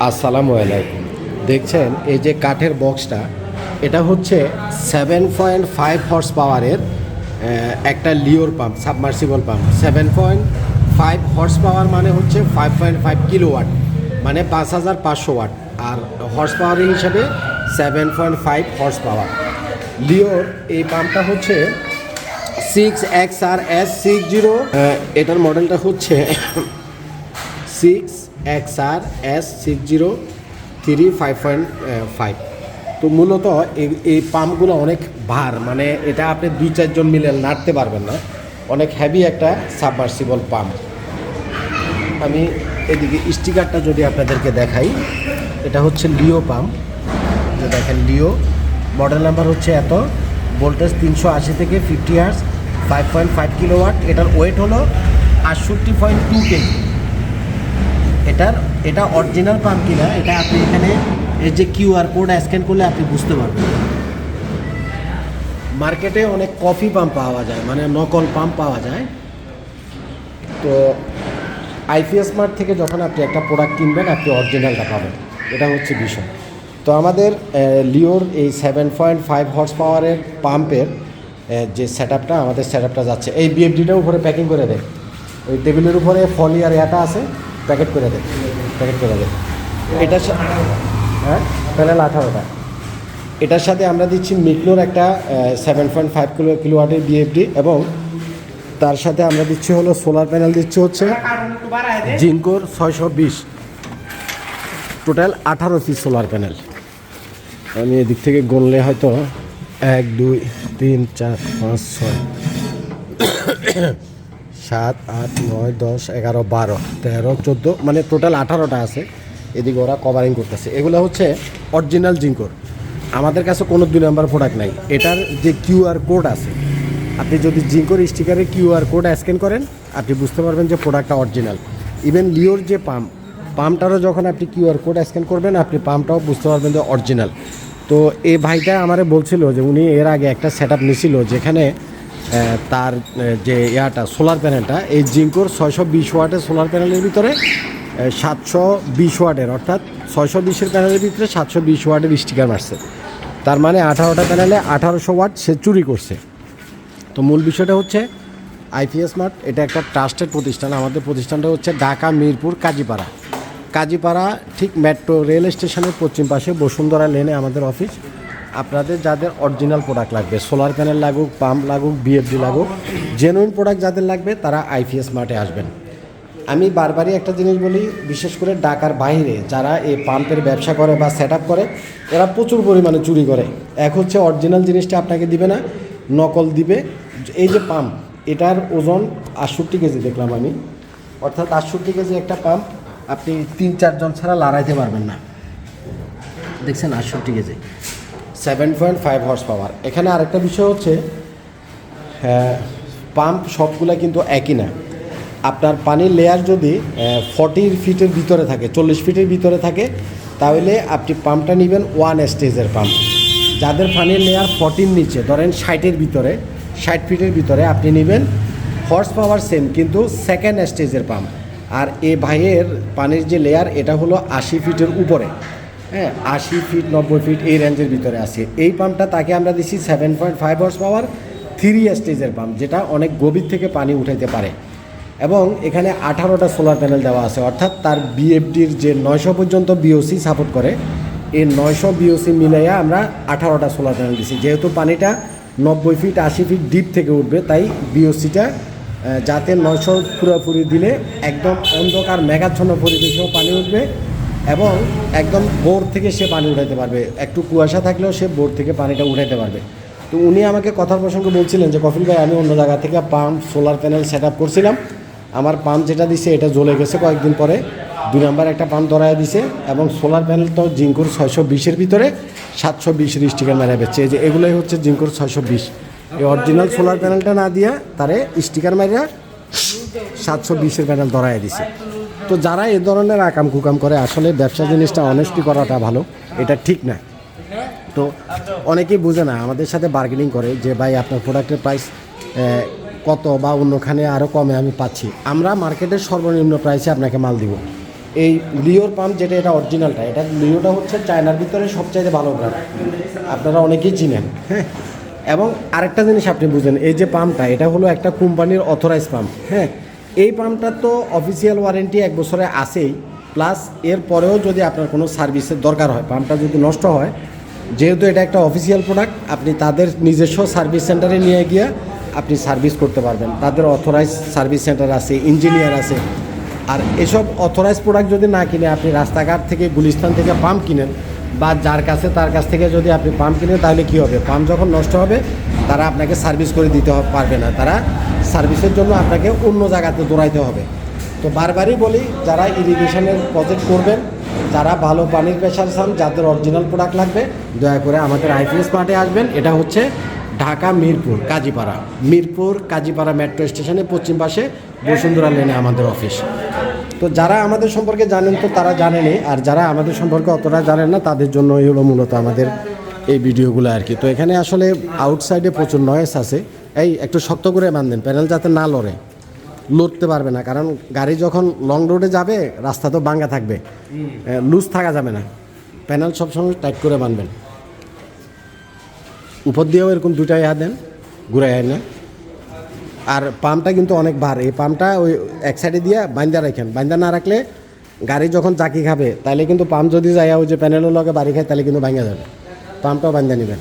আসসালামু আলাইকুম। দেখছেন এই যে কাঠের বক্সটা, এটা হচ্ছে 7.5 হর্স পাওয়ারের একটা লিওর pump, submersible pump. 7.5 horse power মানে হচ্ছে 5.5 কিলোওয়াট, মানে 5500 ওয়াট। আর হর্স পাওয়ারের হিসাবে 7.5 হর্স পাওয়ার। লিওর এই পাম্পটা হচ্ছে 6XRS60। এটার মডেলটা হচ্ছে 6XRS60 তো মূলত এই পাম্পগুলো অনেক ভার, মানে এটা আপনি 2-4 জন মিলে নাড়তে পারবেন না, অনেক হ্যাভি একটা সাবমার্সিবল পাম্প। আমি এদিকে স্টিকারটা যদি আপনাদেরকে দেখাই, এটা হচ্ছে লিও পাম্প। যে দেখেন লিও, মডেল নাম্বার হচ্ছে এত, ভোল্টেজ 380 থেকে 50 হার্জ, 5.5 কিলোওয়াট। এটার ওয়েট হলো 68.2 কেজি। এটা অরিজিনাল পাম্প কিনা এটা আপনি এখানে এই যে কিউআর কোড স্ক্যান করলে আপনি বুঝতে পারবেন। মার্কেটে অনেক কফি পাম্প পাওয়া যায়, মানে নকল পাম্প পাওয়া যায়। তো আইপিএস মার্ট থেকে যখন আপনি একটা প্রোডাক্ট কিনবেন, আপনি অরিজিনালটা পাবেন, এটা হচ্ছে বিষয়। তো আমাদের লিওর এই 7.5 হর্স পাওয়ারের পাম্পের যে সেটআপটা, আমাদের সেটআপটা যাচ্ছে এই বিএফডিটা উপরে প্যাকিং করে দেয়, ওই টেবিলের উপরে ফলিয়ার এটা আছে, প্যাকেট করে দেয়। এটার হ্যাঁ, প্যানেল 18টা। এটার সাথে আমরা দিচ্ছি মিকনোর একটা 7.5 কিলোওয়াটের বিএফডি, এবং তার সাথে আমরা দিচ্ছি হলো সোলার প্যানেল দিচ্ছি হচ্ছে জিঙ্কোর 620, টোটাল 18 পিস সোলার প্যানেল। আমি এদিক থেকে গণলে হয়তো 1 2 3 4 5 6 7 8 9 10 11 12 13 14, মানে টোটাল 18টা আছে। এদিকে ওরা কভারিং করতেছে। এগুলো হচ্ছে অরিজিনাল জিঙ্কোর। আমাদের কাছে কোনো 2 নাম্বার প্রোডাক্ট নাই। এটার যে কিউআর কোড আছে, আপনি যদি জিঙ্কোর স্টিকারে কিউআর কোড স্ক্যান করেন, আপনি বুঝতে পারবেন যে প্রোডাক্টটা অরিজিনাল। ইভেন লিওর যে পাম্পটারও যখন আপনি কিউআর কোড স্ক্যান করবেন, আপনি পাম্পটাও বুঝতে পারবেন যে অরিজিনাল। তো এই ভাইটা আমারে বলছিল যে উনি এর আগে একটা সেটআপ নিছিল, যেখানে তার যে সোলার প্যানেলটা, এই জিঙ্কোর 620 ওয়াটের সোলার প্যানেলের ভিতরে 720 ওয়াটের, অর্থাৎ 620-এর প্যানেলের ভিতরে 720 ওয়াটের স্টিকার মারছে। তার মানে 18টা প্যানেলে 1800 ওয়াট সে চুরি করছে। তো মূল বিষয়টা হচ্ছে আইপিএস মার্ট এটা একটা ট্রাস্টেড প্রতিষ্ঠান। আমাদের প্রতিষ্ঠানটা হচ্ছে ঢাকা মিরপুর কাজীপাড়া, ঠিক মেট্রো রেল স্টেশনের পশ্চিম পাশে বসুন্ধরা লেনে আমাদের অফিস। আপনাদের যাদের অরিজিনাল প্রোডাক্ট লাগবে, সোলার প্যানেল লাগুক, পাম্প লাগুক, বিএফডি লাগুক, জেনুইন প্রোডাক্ট যাদের লাগবে, তারা আইপিএস মার্টে আসবেন। আমি বারবারই একটা জিনিস বলি, বিশেষ করে ঢাকার বাইরে যারা এই পাম্পের ব্যবসা করে বা সেট আপ করে, এরা প্রচুর পরিমাণে চুরি করে। এক হচ্ছে অরিজিনাল জিনিসটা আপনাকে দিবে না, নকল দিবে। এই যে পাম্প, এটার ওজন 68 কেজি দেখলাম আমি, অর্থাৎ 68 কেজি একটা পাম্প আপনি 3-4 জন ছাড়া লড়াইতে পারবেন না। দেখছেন 68 কেজি, 7.5 হর্স পাওয়ার। এখানে আরেকটা বিষয় হচ্ছে, পাম্প সবগুলা কিন্তু একই না। আপনার পানির লেয়ার যদি 40 ফিটের ভিতরে থাকে, 40 ফিটের ভিতরে থাকে, তাহলে আপনি পাম্পটা নেবেন 1 স্টেজের পাম্প। যাদের পানির লেয়ার 40 নিচে, ধরেন 60-এর ভিতরে, 60 ফিটের ভিতরে, আপনি নেবেন হর্স পাওয়ার সেম কিন্তু 2nd স্টেজের পাম্প। আর এ ভাইয়ের পানির যে লেয়ার, এটা হলো 80 ফিটের উপরে, হ্যাঁ 80 ফিট 90 ফিট এই রেঞ্জের ভিতরে আছে। এই পাম্পটা তাকে আমরা দিচ্ছি 7.5 হর্স পাওয়ার 3 স্টেজের পাম্প, যেটা অনেক গভীর থেকে পানি উঠাইতে পারে। এবং এখানে 18টা সোলার প্যানেল দেওয়া আছে, অর্থাৎ তার বিএফডির যে 900 পর্যন্ত বিওসি সাপোর্ট করে, এই 900 বিওসি মিলাইয়া আমরা 18টা সোলার প্যানেল দিচ্ছি। যেহেতু পানিটা 90 ফিট 80 ফিট ডিপ থেকে উঠবে, তাই বিওসিটা যাতে 900 পুরোপুরি দিলে একদম অন্ধকার মেঘাচ্ছন্ন পরিবেশেও পানি উঠবে, এবং একদম বোর থেকে সে পানি উঠাইতে পারবে। একটু কুয়াশা থাকলেও সে বোর থেকে পানিটা উঠাইতে পারবে। তো উনি আমাকে কথার প্রসঙ্গে বলছিলেন যে, কফিল ভাই, আমি অন্য জায়গা থেকে pump solar panel set up করছিলাম, আমার পাম্প যেটা দিছে এটা জ্বলে গেছে, কয়েকদিন পরে 2 নাম্বার একটা পাম্প ধরায় দিছে, এবং সোলার প্যানেল তো জিঙ্কোর 620-এর ভিতরে 720-এর স্টিকার মারা বেচছে। যে এগুলোই হচ্ছে জিঙ্কোর 620। এই অরিজিনাল সোলার প্যানেলটা না দিয়া তারে স্টিকার মারিয়া 720-এর প্যানেল ধরায় দিছে। তো যারা এ ধরনের আকাম কুকাম করে, আসলে ব্যবসা জিনিসটা অনেস্টি করাটা ভালো, এটা ঠিক না। তো অনেকেই বোঝে না, আমাদের সাথে বার্গেনিং করে যে, ভাই আপনার প্রোডাক্টের প্রাইস কত, বা অন্যখানে আরও কমে আমি পাচ্ছি। আমরা মার্কেটের সর্বনিম্ন প্রাইসে আপনাকে মাল দিব। এই লিওর পাম্প যেটা এটা অরিজিনালটা, এটা লিওটা হচ্ছে চায়নার ভিতরে সবচাইতে ভালো ব্র্যান্ড, আপনারা অনেকেই চিনেন। হ্যাঁ, এবং আরেকটা জিনিস আপনি বুঝেন, এই যে পাম্পটা এটা হলো একটা কোম্পানির অথরাইজ পাম্প। হ্যাঁ, এই পাম্পটার তো অফিসিয়াল ওয়ারেন্টি 1 বছরে আছেই, প্লাস এর পরেও যদি আপনার কোনো সার্ভিসের দরকার হয়, পাম্পটা যদি নষ্ট হয়, যেহেতু এটা একটা অফিসিয়াল প্রোডাক্ট, আপনি তাদের নিজস্ব সার্ভিস সেন্টারে নিয়ে গিয়ে আপনি সার্ভিস করতে পারবেন। তাদের অথরাইজ সার্ভিস সেন্টার আছে, ইঞ্জিনিয়ার আছে। আর এসব অথরাইজ প্রোডাক্ট যদি না কিনে আপনি রাস্তাঘাট থেকে, গুলিস্তান থেকে পাম্প কিনেন, বা যার কাছে তার কাছ থেকে যদি আপনি পাম্প কিনেন, তাহলে কী হবে, পাম্প যখন নষ্ট হবে তারা আপনাকে সার্ভিস করে দিতে পারবে না, তারা সার্ভিসের জন্য আপনাকে অন্য জায়গাতে দৌড়াইতে হবে। তো বারবারই বলি, যারা ইরিগেশনের প্রজেক্ট করবেন, যারা ভালো পানির প্রেশার চান, যাদের অরিজিনাল প্রোডাক্ট লাগবে, দয়া করে আমাদের আইপিএস মার্টে আসবেন। এটা হচ্ছে ঢাকা মিরপুর কাজীপাড়া, মিরপুর কাজীপাড়া মেট্রো স্টেশনের পশ্চিম পাশে বসুন্ধরা লেনে আমাদের অফিস। তো যারা আমাদের সম্পর্কে জানেন তো তারা জানেনই, আর যারা আমাদের সম্পর্কে অতটা জানেন না তাদের জন্যই হলো মূলত আমাদের এই ভিডিওগুলো আর কি। তো এখানে আসলে আউটসাইডে প্রচুর নয়েস আছে, এই একটু শক্ত করে বাঁধেন, প্যানেল যাতে না লড়ে, লড়তে পারবে না, কারণ গাড়ি যখন লং রোডে যাবে রাস্তা তো ভাঙা থাকবে, লুজ থাকা যাবে না, প্যানেল সবসময় টাইট করে বাঁধবেন। উপর দিয়েও এরকম দুটাই হাত দেন, ঘুরে না। আর পাম্পটা কিন্তু অনেক ভার, এই পাম্পটা ওই এক সাইডে দিয়ে বাইন্দা রাখেন, বাইন্দা না রাখলে গাড়ি যখন চাকি খাবে তাহলে কিন্তু পাম্প যদি যায় ওই যে প্যানেলের লগে বাড়ি খায় তাহলে কিন্তু ভাঙা যাবে, পাম্পটাও বাইন্দা নেবেন।